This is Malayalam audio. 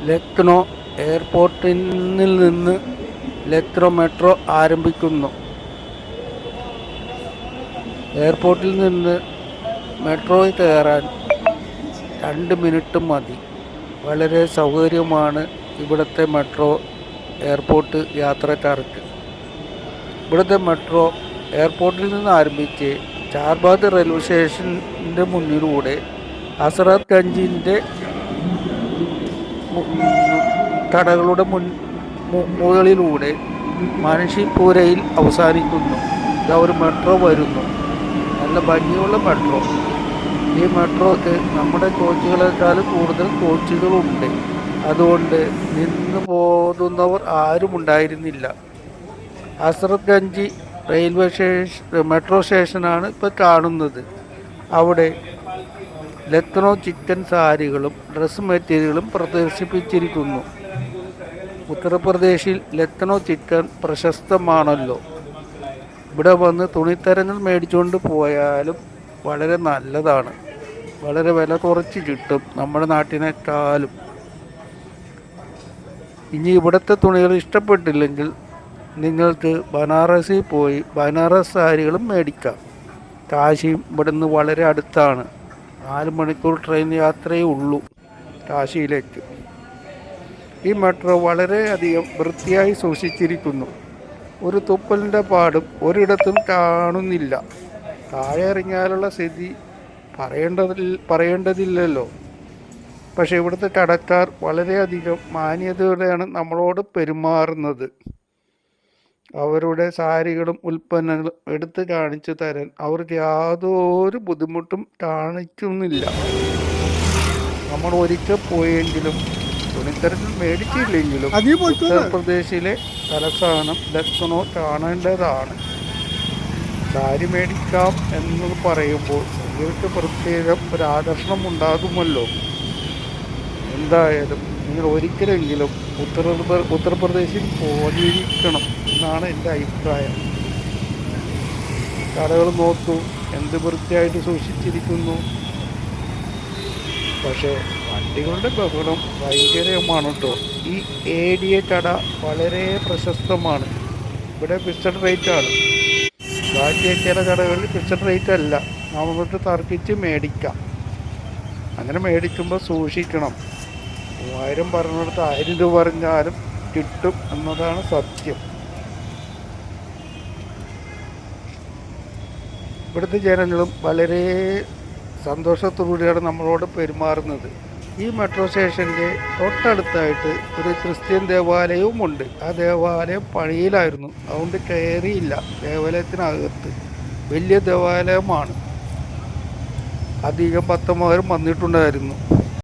ലക്നോ എയർപോർട്ടിൽ നിന്ന് ലക്നോ മെട്രോ ആരംഭിക്കുന്നു. എയർപോർട്ടിൽ നിന്ന് മെട്രോയിൽ കയറാൻ 2 മിനിറ്റ് മതി. വളരെ സൗകര്യമാണ് ഇവിടുത്തെ മെട്രോ എയർപോർട്ട് യാത്രക്കാർക്ക്. ഇവിടുത്തെ മെട്രോ എയർപോർട്ടിൽ നിന്ന് ആരംഭിച്ച് ചാർബാഗ് റെയിൽവേ സ്റ്റേഷൻ്റെ മുന്നിലൂടെ ഹസ്രത്ത് ഗഞ്ചിൻ്റെ കടകളുടെ മുകളിലൂടെ മൻഷിപുരയിൽ അവസാനിക്കുന്നു. ഇതാ ഒരു മെട്രോ വരുന്നു, നല്ല ഭംഗിയുള്ള മെട്രോ. ഈ മെട്രോക്ക് നമ്മുടെ കോച്ചുകളെക്കാളും കൂടുതൽ കോച്ചുകളുണ്ട്. അതുകൊണ്ട് നിന്ന് പോകുന്നവർ ആരും ഉണ്ടായിരുന്നില്ല. ഹസ്രത്ത് ഗഞ്ച് റെയിൽവേ മെട്രോ സ്റ്റേഷനാണ് ഇപ്പോൾ കാണുന്നത്. അവിടെ ലക്നോ ചിക്കൻ സാരികളും ഡ്രസ് മെറ്റീരിയലും പ്രദർശിപ്പിച്ചിരിക്കുന്നു. ഉത്തർപ്രദേശിൽ ലക്നോ ചിക്കൻ പ്രശസ്തമാണല്ലോ. ഇവിടെ വന്ന് തുണിത്തരങ്ങൾ മേടിച്ചുകൊണ്ട് പോയാലും വളരെ നല്ലതാണ്. വളരെ വില കുറച്ച് കിട്ടും നമ്മുടെ നാട്ടിനേക്കാളും. ഇനി ഇവിടുത്തെ തുണികൾ ഇഷ്ടപ്പെട്ടില്ലെങ്കിൽ നിങ്ങൾക്ക് ബനാറസിൽ പോയി ബനാറസ് സാരികളും മേടിക്കാം. കാശിയും ഇവിടെ നിന്ന് വളരെ അടുത്താണ്. 4 മണിക്കൂർ ട്രെയിൻ യാത്രയേ ഉള്ളൂ കാശിയിലേക്ക്. ഈ മെട്രോ വളരെയധികം വൃത്തിയായി സൂക്ഷിച്ചിരിക്കുന്നു. ഒരു തുപ്പലിൻ്റെ പാടും ഒരിടത്തും കാണുന്നില്ല. താഴെ ഇറങ്ങിയാലുള്ള സ്ഥിതി പറയേണ്ടതില്ലല്ലോ. പക്ഷേ ഇവിടുത്തെ കടക്കാർ വളരെയധികം മാന്യതയോടെയാണ് നമ്മളോട് പെരുമാറുന്നത്. അവരുടെ സാരികളും ഉൽപ്പന്നങ്ങളും എടുത്ത് കാണിച്ചു തരാൻ അവർക്ക് യാതൊരു ബുദ്ധിമുട്ടും കാണിക്കുന്നില്ല. നമ്മൾ ഒരിക്കൽ പോയെങ്കിലും തുണിത്തരങ്ങൾ മേടിച്ചില്ലെങ്കിലും ഉത്തർപ്രദേശിലെ തലസ്ഥാനം ലക്നോ കാണേണ്ടതാണ്. സാരി മേടിക്കാം എന്ന് പറയുമ്പോൾ ഇവർക്ക് പ്രത്യേകം ഒരു ആകർഷണം ഉണ്ടാകുമല്ലോ. എന്തായാലും നിങ്ങൾ ഒരിക്കലെങ്കിലും ഉത്തർപ്രദേശിൽ പോയിരിക്കണം എന്നാണ് എൻ്റെ അഭിപ്രായം. കടകൾ നോക്കൂ, എന്ത് വൃത്തിയായിട്ട് സൂക്ഷിച്ചിരിക്കുന്നു. പക്ഷേ വണ്ടികളുടെ ബഹളം ഭയങ്കരമാണ് കേട്ടോ. ഈ ADA കട വളരെ പ്രശസ്തമാണ്. ഇവിടെ ഫിക്സഡ് റേറ്റാണ്. ബാക്കി ചില കടകളിൽ ഫിക്സഡ് റേറ്റ് അല്ല, നമുക്ക് തർക്കിച്ച് മേടിക്കാം. അങ്ങനെ മേടിക്കുമ്പോൾ സൂക്ഷിക്കണം. 3000 പറഞ്ഞിടത്ത് 1000 രൂപ പറഞ്ഞാലും കിട്ടും എന്നതാണ് സത്യം. ഇവിടുത്തെ ജനങ്ങളും വളരെ സന്തോഷത്തോടെയാണ് നമ്മളോട് പെരുമാറുന്നത്. ഈ മെട്രോ സ്റ്റേഷൻ്റെ തൊട്ടടുത്തായിട്ട് ഒരു ക്രിസ്ത്യൻ ദേവാലയവുമുണ്ട്. ആ ദേവാലയം പണിയിലായിരുന്നു, അതുകൊണ്ട് കയറിയില്ല. ദേവാലയത്തിനകത്ത് വലിയ ദേവാലയമാണ്. അധികം ഭക്തന്മാരും വന്നിട്ടുണ്ടായിരുന്നു.